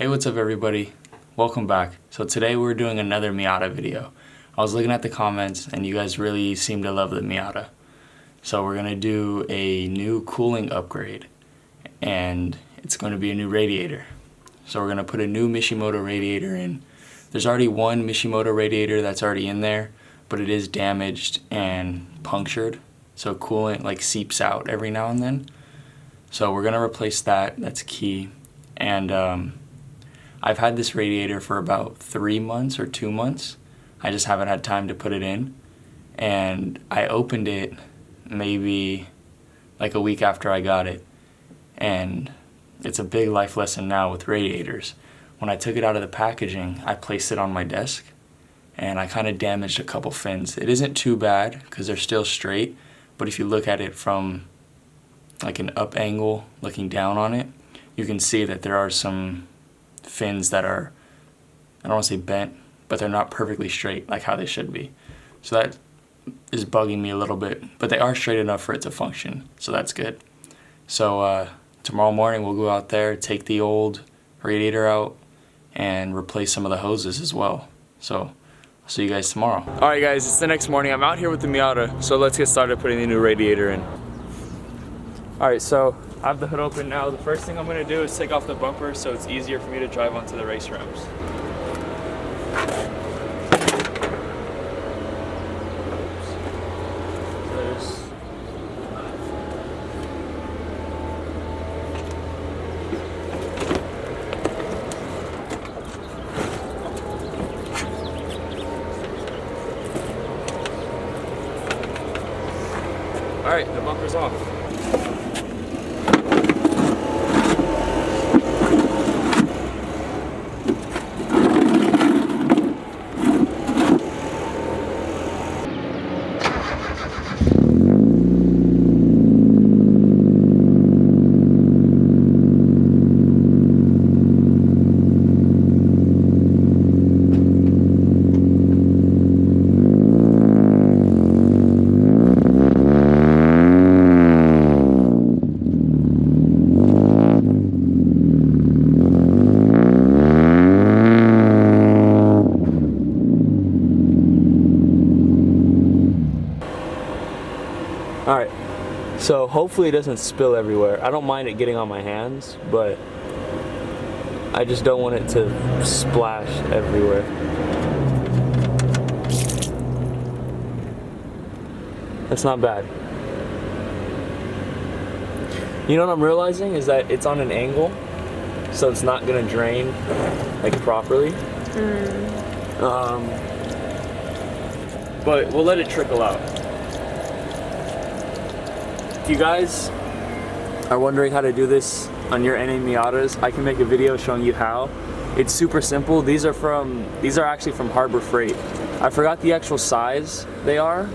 Hey, what's up everybody? Welcome back. So today we're doing another Miata video. I was looking at the comments and you guys really seem to love the Miata. So we're gonna do a new cooling upgrade and it's gonna be a new radiator. So we're gonna put a new Mishimoto radiator in. There's already one Mishimoto radiator that's already in there, but it is damaged and punctured. So coolant like seeps out every now and then. So we're gonna replace that, that's key. And I've had this radiator for about 3 months or 2 months. I just haven't had time to put it in. And I opened it maybe like a week after I got it. And it's a big life lesson now with radiators. When I took it out of the packaging, I placed it on my desk and I kind of damaged a couple fins. It isn't too bad because they're still straight, but if you look at it from like an up angle, looking down on it, you can see that there are some fins that are, I don't want to say bent, but they're not perfectly straight like how they should be. So that is bugging me a little bit, but they are straight enough for it to function, so that's good. So tomorrow morning we'll go out there, take the old radiator out, and replace some of the hoses as well. So I'll see you guys tomorrow. Alright guys, it's the next morning. I'm out here with the Miata, so let's get started putting the new radiator in. Alright, so I have the hood open now. The first thing I'm going to do is take off the bumper so it's easier for me to drive onto the race ramps. Alright, the bumper's off. Alright, so hopefully it doesn't spill everywhere. I don't mind it getting on my hands, but I just don't want it to splash everywhere. That's not bad. You know what I'm realizing is that it's on an angle, so it's not gonna drain like properly. But we'll let it trickle out. If you guys are wondering how to do this on your NA Miatas, I can make a video showing you how. It's super simple. These are actually from Harbor Freight. I forgot the actual size they are,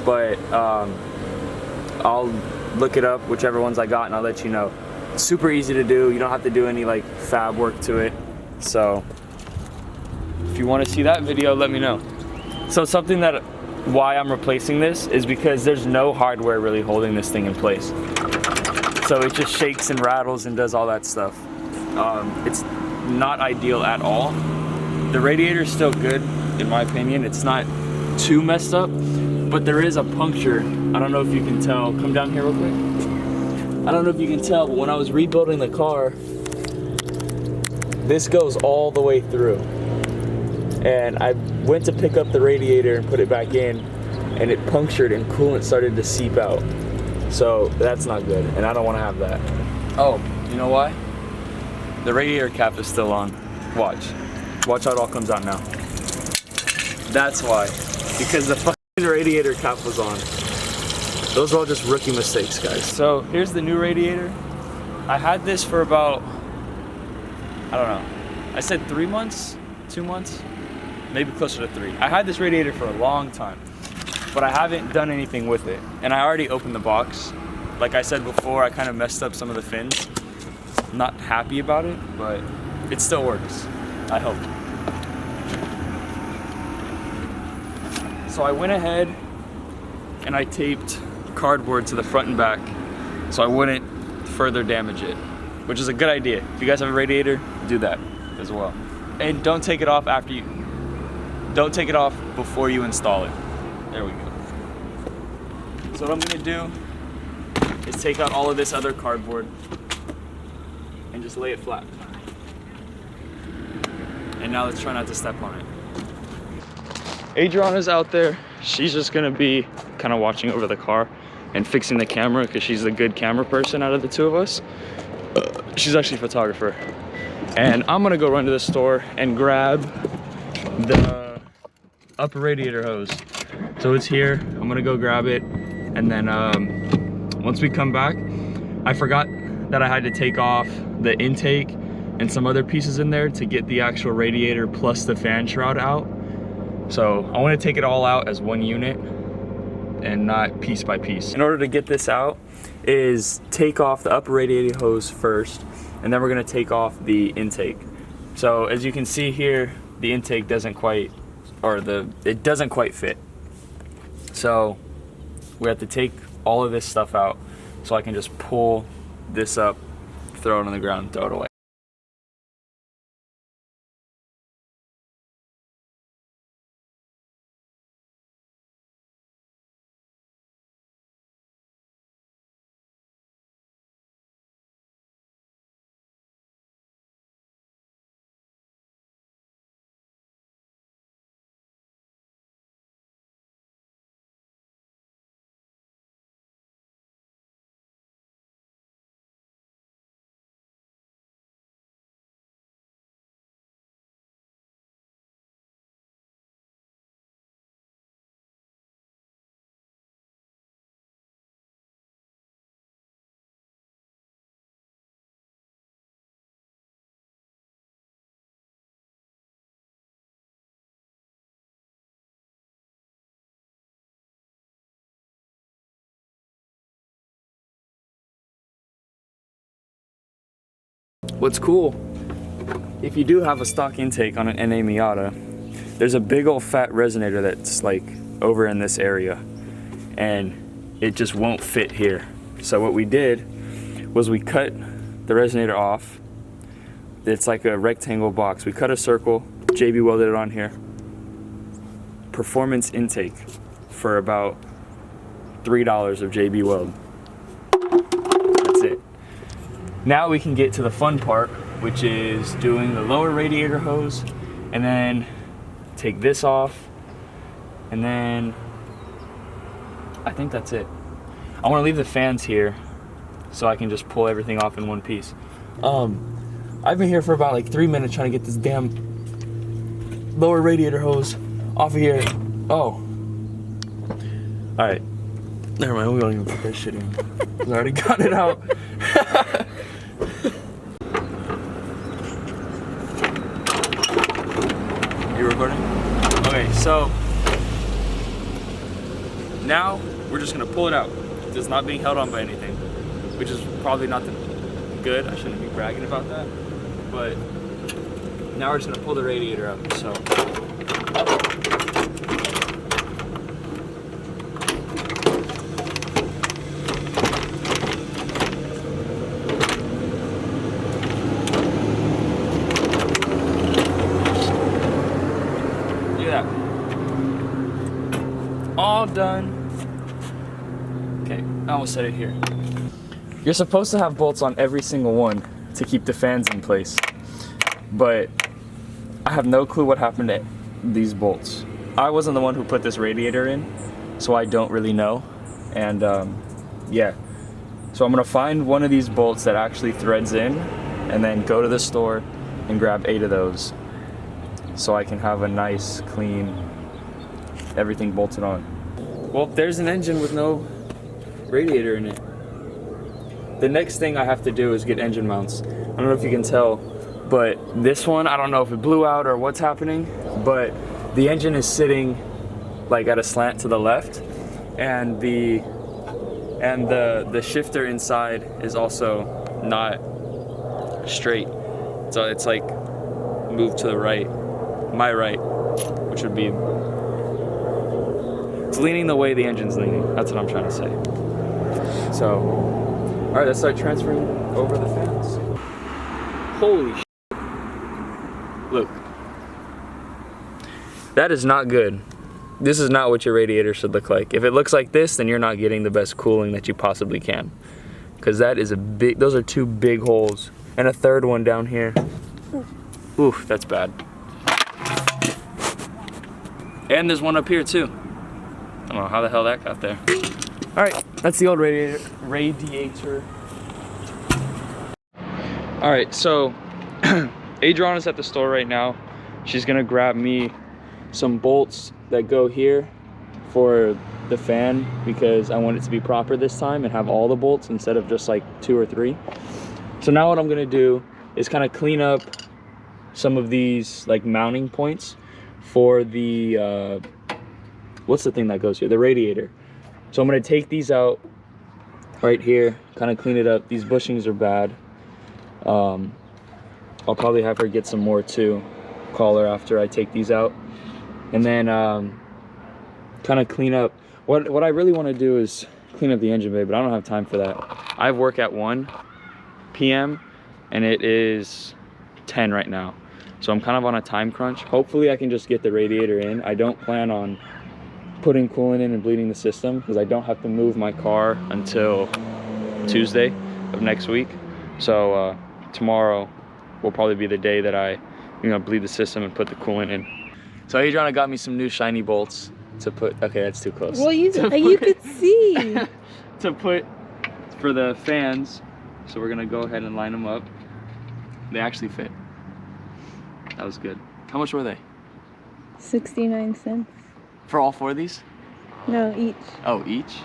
but I'll look it up, whichever ones I got, and I'll let you know. It's super easy to do. You don't have to do any like fab work to it. So if you want to see that video, let me know. So something that why I'm replacing this is because there's no hardware really holding this thing in place. So it just shakes and rattles and does all that stuff. It's not ideal at all. The radiator is still good, in my opinion. It's not too messed up, but there is a puncture. I don't know if you can tell. Come down here real quick. I don't know if you can tell, but when I was rebuilding the car, this goes all the way through. And I went to pick up the radiator and put it back in, and it punctured and coolant started to seep out. So that's not good, and I don't want to have that. Oh, you know why? The radiator cap is still on. Watch how it all comes out now. That's why, because the fucking radiator cap was on. Those are all just rookie mistakes, guys. So here's the new radiator. I had this for about, I don't know, I said 3 months, 2 months? Maybe closer to 3. I had this radiator for a long time, but I haven't done anything with it. And I already opened the box. Like I said before, I kind of messed up some of the fins. I'm not happy about it, but it still works, I hope. So I went ahead and I taped cardboard to the front and back so I wouldn't further damage it, which is a good idea. If you guys have a radiator, do that. as well. And don't take it off don't take it off before you install it. There we go. So what I'm gonna do is take out all of this other cardboard and just lay it flat. And now let's try not to step on it. Adriana's out there. She's just gonna be kind of watching over the car and fixing the camera because she's the good camera person out of the two of us. She's actually a photographer. And I'm gonna go run to the store and grab the upper radiator hose. So it's here, I'm gonna go grab it. And then once we come back, I forgot that I had to take off the intake and some other pieces in there to get the actual radiator plus the fan shroud out. So I wanna take it all out as one unit and not piece by piece. In order to get this out is take off the upper radiator hose first, and then we're gonna take off the intake. So as you can see here, the intake doesn't quite, it doesn't quite fit. So we have to take all of this stuff out so I can just pull this up, throw it on the ground, throw it away. What's cool, if you do have a stock intake on an NA Miata, there's a big old fat resonator that's like over in this area and it just won't fit here. So what we did was we cut the resonator off. It's like a rectangle box. We cut a circle, JB welded it on here. Performance intake for about $3 of JB weld. That's it. Now we can get to the fun part, which is doing the lower radiator hose, and then take this off, and then I think that's it. I want to leave the fans here so I can just pull everything off in one piece. I've been here for about like 3 minutes trying to get this damn lower radiator hose off of here. Oh. Alright. Never mind, we don't even put that shit in. I already got it out. You recording? Okay, so now we're just gonna pull it out. It's not being held on by anything, which is probably not good. I shouldn't be bragging about that. But now we're just gonna pull the radiator out. So all done. Okay, I almost set it here. You're supposed to have bolts on every single one to keep the fans in place, but I have no clue what happened to these bolts. I wasn't the one who put this radiator in, so I don't really know. And yeah, so I'm gonna find one of these bolts that actually threads in and then go to the store and grab 8 of those so I can have a nice, clean, everything bolted on. Well, there's an engine with no radiator in it. The next thing I have to do is get engine mounts. I don't know if you can tell, but this one, I don't know if it blew out or what's happening, but the engine is sitting like at a slant to the left, and the shifter inside is also not straight. So it's like moved to the right, my right, which would be, it's leaning the way the engine's leaning. That's what I'm trying to say. So, all right, let's start transferring over the fans. Holy shit. Look. That is not good. This is not what your radiator should look like. If it looks like this, then you're not getting the best cooling that you possibly can. Because that is a big, those are two big holes. And a third one down here. Oof, that's bad. And there's one up here too. I don't know how the hell that got there. All right, that's the old radiator. All right, so Adriana's at the store right now. She's gonna grab me some bolts that go here for the fan because I want it to be proper this time and have all the bolts instead of just like 2 or 3. So now what I'm gonna do is kind of clean up some of these like mounting points for the, what's the thing that goes here? The radiator. So I'm gonna take these out right here, kind of clean it up. These bushings are bad. I'll probably have her get some more too. Call her after I take these out. And then kind of clean up. What I really want to do is clean up the engine bay, but I don't have time for that. I have work at 1 p.m. and it is 10 right now. So I'm kind of on a time crunch. Hopefully I can just get the radiator in. I don't plan on putting coolant in and bleeding the system because I don't have to move my car until Tuesday of next week. So tomorrow will probably be the day that I bleed the system and put the coolant in. So Adriana got me some new shiny bolts to put, okay, that's too close. Well, you could see. To put for the fans. So we're gonna go ahead and line them up. They actually fit. That was good. How much were they? 69 cents. For all 4 of these? No, each. Oh, each?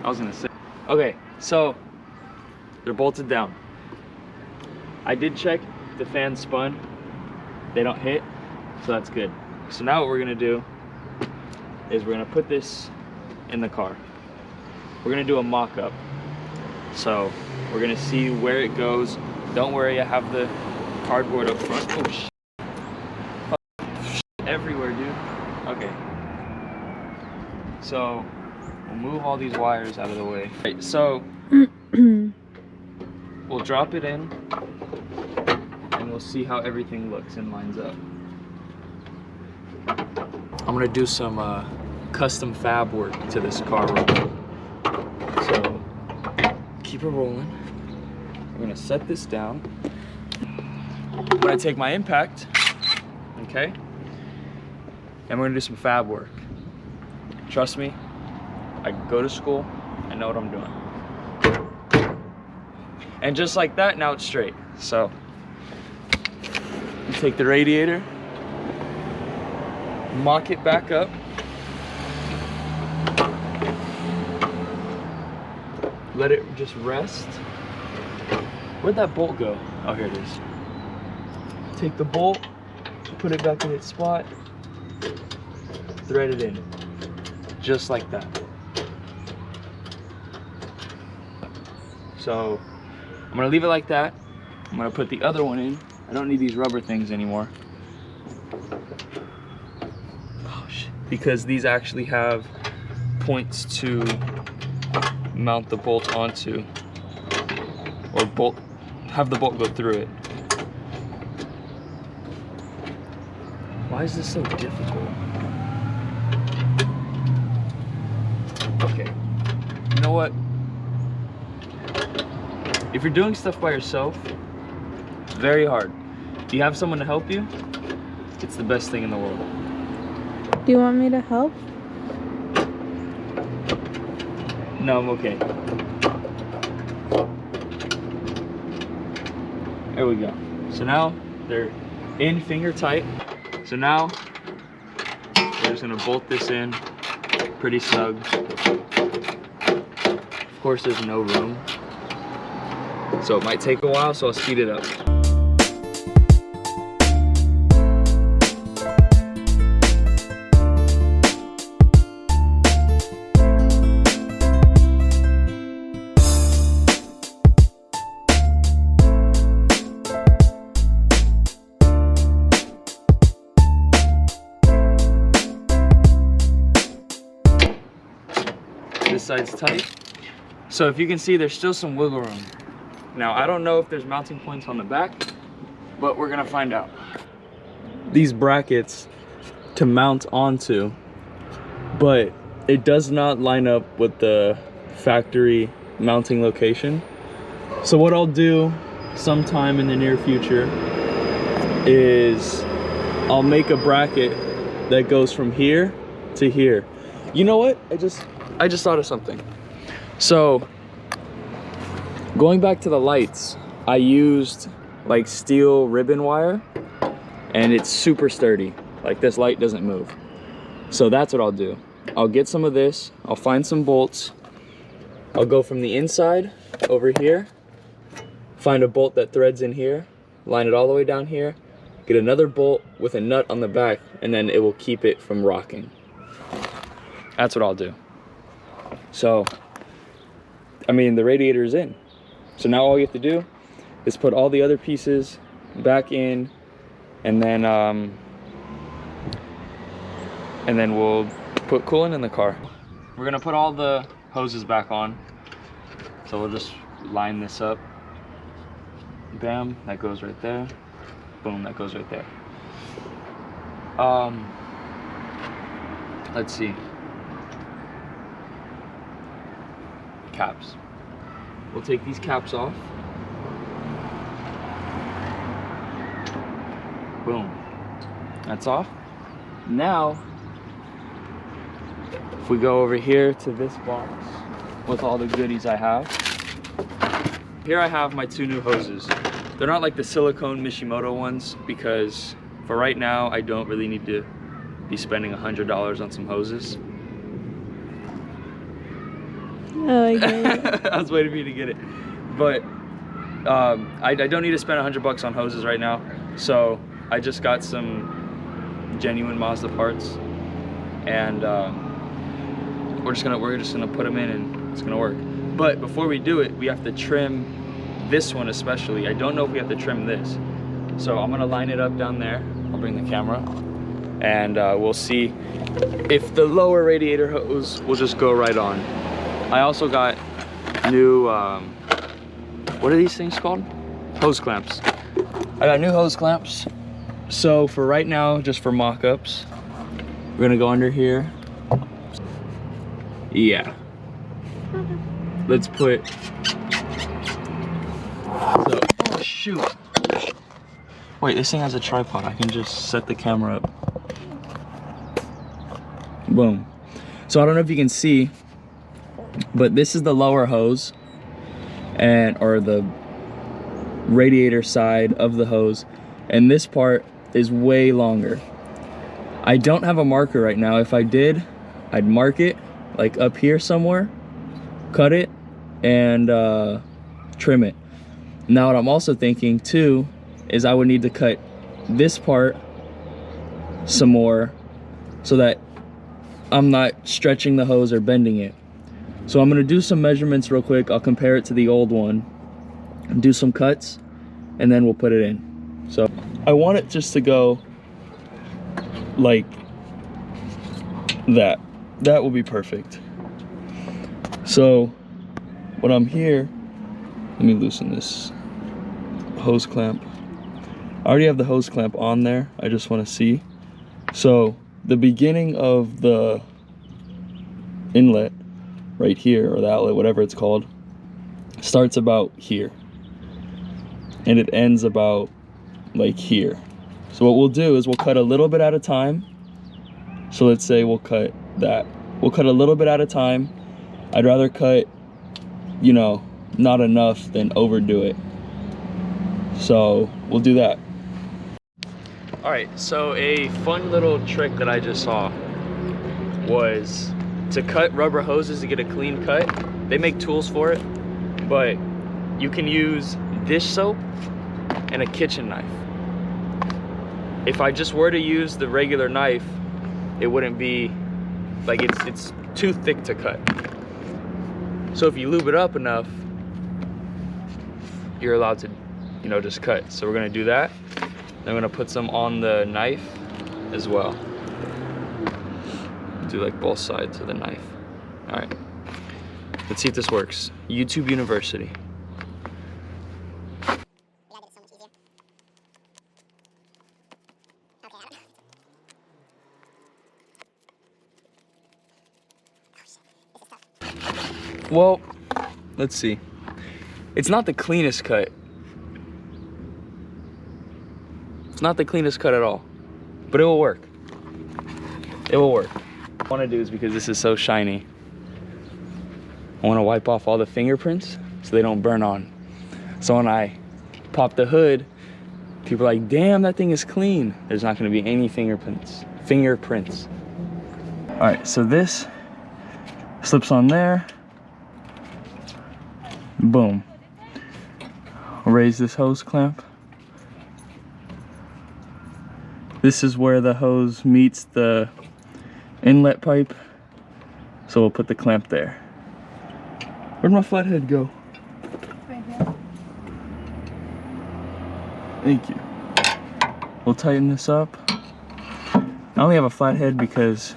I was gonna say. Okay, so they're bolted down. I did check the fan spun. They don't hit, so that's good. So now what we're gonna do is we're gonna put this in the car. We're gonna do a mock-up. So we're gonna see where it goes. Don't worry, I have the cardboard up front. Oh shit. Everywhere, dude. Okay. So we'll move all these wires out of the way. Right, so we'll drop it in and we'll see how everything looks and lines up. I'm gonna do some custom fab work to this car real quick. So keep it rolling. We're gonna set this down. I'm gonna take my impact, okay? And we're gonna do some fab work. Trust me, I go to school, I know what I'm doing. And just like that, now it's straight. So, you take the radiator, mock it back up, let it just rest. Where'd that bolt go? Oh, here it is. Take the bolt, put it back in its spot, thread it in, just like that. So I'm gonna leave it like that. I'm gonna put the other one in. I don't need these rubber things anymore. Oh shit. Because these actually have points to mount the bolt onto, or have the bolt go through it. Why is this so difficult? Okay, you know what? If you're doing stuff by yourself, it's very hard. If you have someone to help you, it's the best thing in the world. Do you want me to help? No, I'm okay. There we go. So now they're in finger tight. So now we're just gonna bolt this in pretty snug. Of course, there's no room. So it might take a while, so I'll speed it up. This side's tight. So if you can see, there's still some wiggle room. Now, I don't know if there's mounting points on the back, but we're gonna find out. these brackets to mount onto, but it does not line up with the factory mounting location. So what I'll do sometime in the near future is I'll make a bracket that goes from here to here. You know what? I just thought of something. So going back to the lights, I used like steel ribbon wire, and it's super sturdy. Like, this light doesn't move. So that's what I'll do. I'll get some of this, I'll find some bolts, I'll go from the inside over here, find a bolt that threads in here, line it all the way down here, get another bolt with a nut on the back, and then it will keep it from rocking. That's what I'll do. So, I mean, the radiator's in. So now all you have to do is put all the other pieces back in, and then we'll put coolant in the car. We're gonna put all the hoses back on. So we'll just line this up. Bam, that goes right there. Boom, that goes right there. Let's see. Caps. We'll take these caps off. Boom. That's off. Now, if we go over here to this box with all the goodies I have. Here I have my 2 new hoses. They're not like the silicone Mishimoto ones, because for right now, I don't really need to be spending $100 on some hoses. Oh, I get it. I was waiting for you to get it. But I don't need to spend $100 on hoses right now. So I just got some genuine Mazda parts, and we're just gonna put them in, and it's gonna work. But before we do it, we have to trim this one especially. I don't know if we have to trim this. So I'm gonna line it up down there. I'll bring the camera, and we'll see if the lower radiator hose will just go right on. I also got new, what are these things called? Hose clamps. I got new hose clamps. So for right now, just for mock-ups, we're gonna go under here. Yeah. Let's put, so, oh shoot. Wait, this thing has a tripod. I can just set the camera up. Boom. So I don't know if you can see, but this is the lower hose, or the radiator side of the hose, and this part is way longer. I don't have a marker right now. If I did, I'd mark it like up here somewhere, cut it, and trim it. Now what I'm also thinking too is I would need to cut this part some more so that I'm not stretching the hose or bending it. So I'm gonna do some measurements real quick. I'll compare it to the old one, do some cuts, and then we'll put it in. So I want it just to go like that. That will be perfect. So when I'm here, let me loosen this hose clamp. I already have the hose clamp on there. I just want to see. So the beginning of the inlet right here, or the outlet, whatever it's called, starts about here, and it ends about like here. So what we'll do is we'll cut a little bit at a time. So let's say we'll cut that. We'll cut a little bit at a time. I'd rather cut, you know, not enough than overdo it. So we'll do that. All right, so a fun little trick that I just saw was to cut rubber hoses to get a clean cut. They make tools for it, but you can use dish soap and a kitchen knife. If I just were to use the regular knife, it wouldn't be, like, it's too thick to cut. So if you lube it up enough, you're allowed to, you know, just cut. So we're gonna do that. I'm gonna put some on the knife as well. Do like both sides of the knife. All right, let's see if this works. YouTube University. Well, let's see. It's not the cleanest cut. It's not the cleanest cut at all, but it will work. It will work. What I want to do is, because this is so shiny, I want to wipe off all the fingerprints so they don't burn on. So when I pop the hood, people are like, damn, that thing is clean. There's not going to be any fingerprints. All right, so this slips on there. Boom. Raise this hose clamp. This is where the hose meets the inlet pipe. So we'll put the clamp there. Where'd my flathead go? Right here. Thank you. We'll tighten this up. I only have a flathead because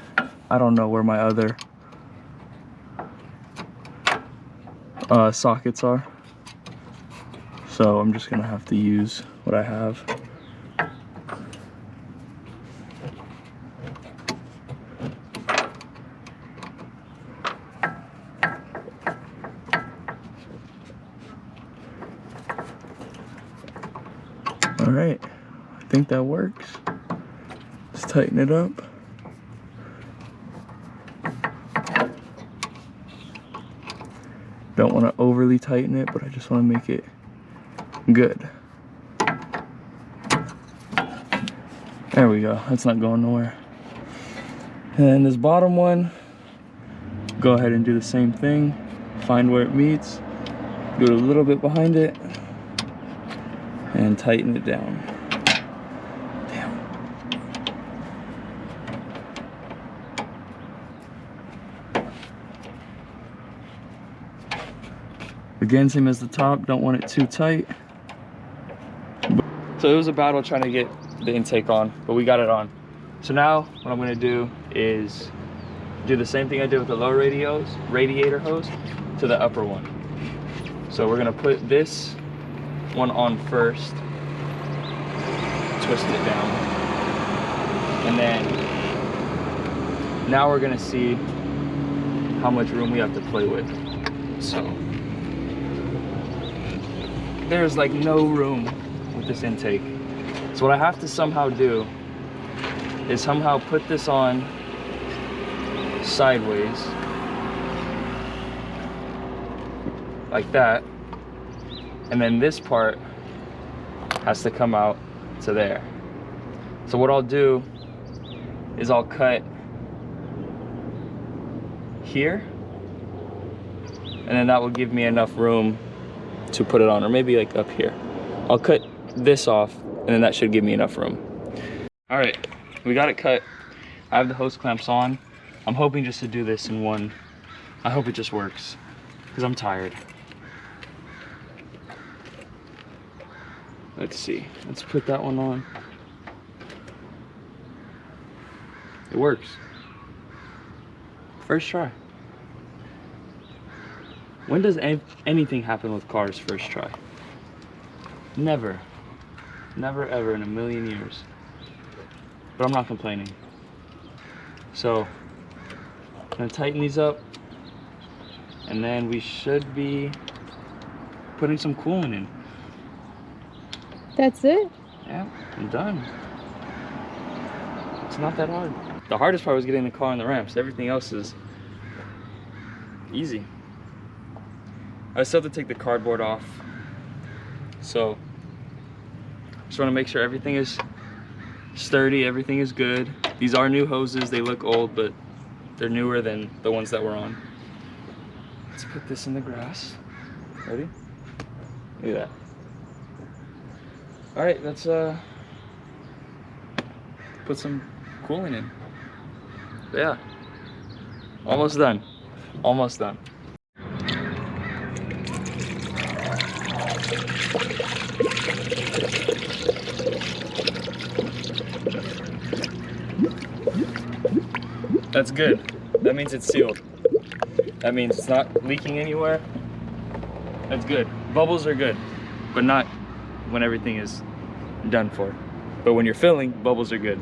I don't know where my other sockets are. So I'm just gonna have to use what I have. All right, I think that works. Let's tighten it up. Don't want to overly tighten it, but I just want to make it good. There we go, that's not going nowhere. And then this bottom one, go ahead and do the same thing. Find where it meets, do it a little bit behind it, and tighten it down. Damn. Again, same as the top, don't want it too tight. So it was a battle trying to get the intake on, but we got it on. So now what I'm gonna do is do the same thing I did with the low radiator hose to the upper one. So we're gonna put this one on first, twist it down, and then now we're gonna see how much room we have to play with. So there's like no room with this intake. So what I have to somehow do is somehow put this on sideways like that, and then this part has to come out to there. So what I'll do is I'll cut here, and then that will give me enough room to put it on, or maybe like up here. I'll cut this off, and then that should give me enough room. All right, we got it cut. I have the hose clamps on. I'm hoping just to do this in one. I hope it just works, because I'm tired. Let's see, let's put that one on. It works. First try. When does anything happen with cars first try? Never. Never ever in a million years. But I'm not complaining. So, I'm gonna tighten these up, and then we should be putting some coolant in. That's it? Yeah, I'm done. It's not that hard. The hardest part was getting the car on the ramps. Everything else is easy. I still have to take the cardboard off. So, just want to make sure everything is sturdy, everything is good. These are new hoses. They look old, but they're newer than the ones that were on. Let's put this in the grass. Ready? Look at that. All right, let's put some coolant in. Yeah, almost done. Almost done. That's good. That means it's sealed. That means it's not leaking anywhere. That's good. Bubbles are good, but not when everything is done for. But when you're filling, bubbles are good.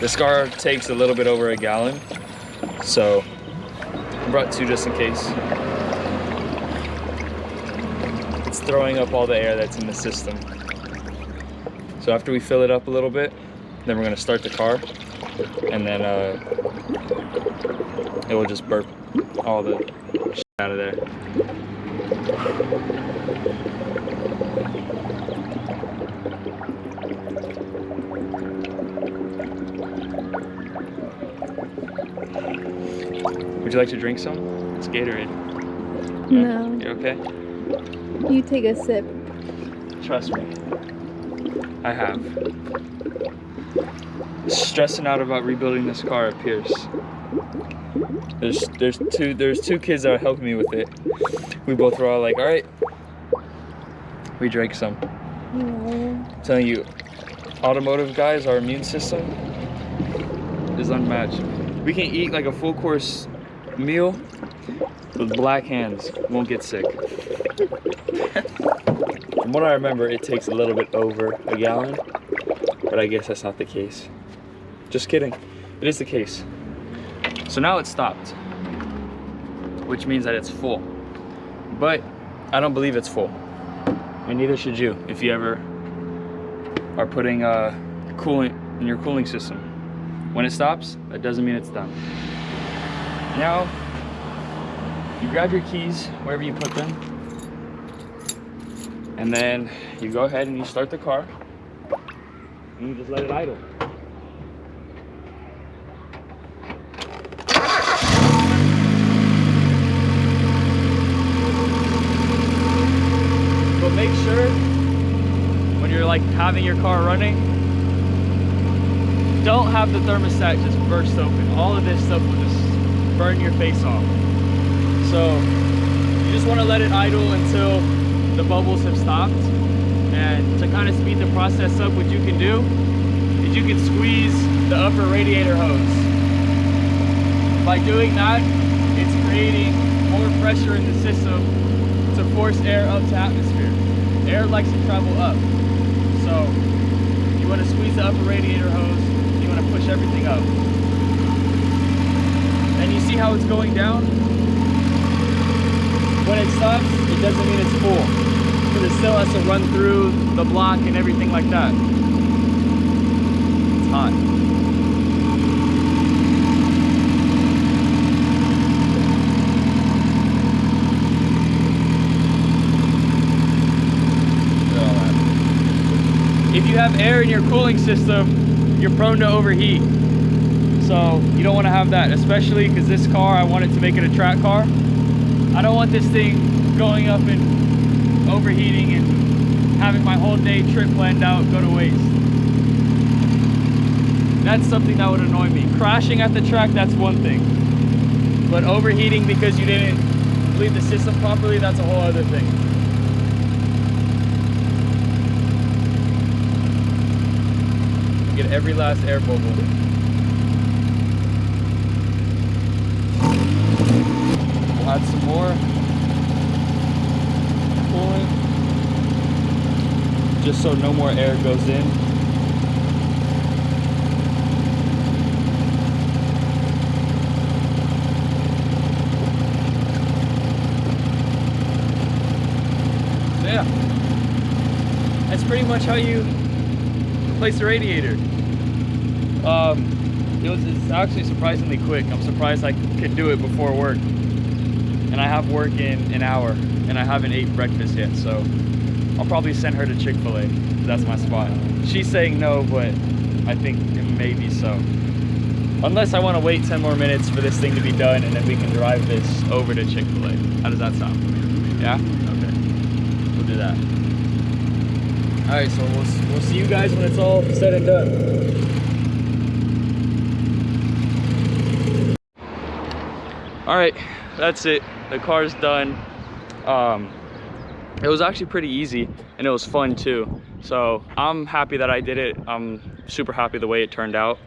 This car takes a little bit over a gallon, so I brought 2 just in case. It's throwing up all the air that's in the system. So after we fill it up a little bit, then we're gonna start the car, and then it will just burp all the shit out of there. Would you like to drink some? It's Gatorade. No. You okay? You take a sip. Trust me. I have. Stressing out about rebuilding this car appears. There's two kids that are helping me with it. We both were all like, all right. We drank some. No. I'm telling you, automotive guys, our immune system is unmatched. We can eat like a full course meal with black hands, won't get sick. From what I remember, it takes a little bit over a gallon, but I guess that's not the case. Just kidding, it is the case. So now it's stopped, which means that it's full. But I don't believe it's full, and neither should you if you ever are putting coolant in your cooling system. When it stops, that doesn't mean it's done. Now, you grab your keys wherever you put them, and then you go ahead and you start the car, and you just let it idle. But make sure when you're like having your car running, don't have the thermostat just burst open. All of this stuff will just burn your face off. So you just want to let it idle until the bubbles have stopped. And to kind of speed the process up, what you can do is you can squeeze the upper radiator hose. By doing that, it's creating more pressure in the system to force air up to atmosphere. Air likes to travel up. So you want to squeeze the upper radiator hose, you want to push everything up. And you see how it's going down? When it stops, it doesn't mean it's full, because it still has to run through the block and everything like that. It's hot. If you have air in your cooling system, you're prone to overheat. So you don't want to have that, especially because this car, I want it to make it a track car. I don't want this thing going up and overheating and having my whole day trip planned out go to waste. That's something that would annoy me. Crashing at the track, that's one thing. But overheating because you didn't bleed the system properly, that's a whole other thing. Get every last air bubble. We'll add some more coolant, just so no more air goes in. So yeah, that's pretty much how you replace the radiator. It's actually surprisingly quick. I'm surprised I could do it before work. And I have work in an hour, and I haven't ate breakfast yet, so I'll probably send her to Chick-fil-A. That's my spot. She's saying no, but I think it may be so. Unless I want to wait 10 more minutes for this thing to be done, and then we can drive this over to Chick-fil-A. How does that sound? Yeah? Okay. We'll do that. All right, so we'll see you guys when it's all said and done. All right, that's it. The car's done. It was actually pretty easy, and it was fun too. So I'm happy that I did it. I'm super happy the way it turned out.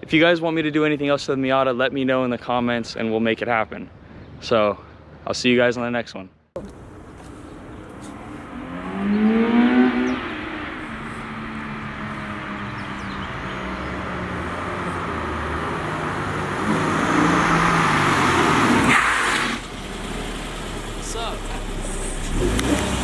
If you guys want me to do anything else to the Miata, let me know in the comments and we'll make it happen. So I'll see you guys on the next one.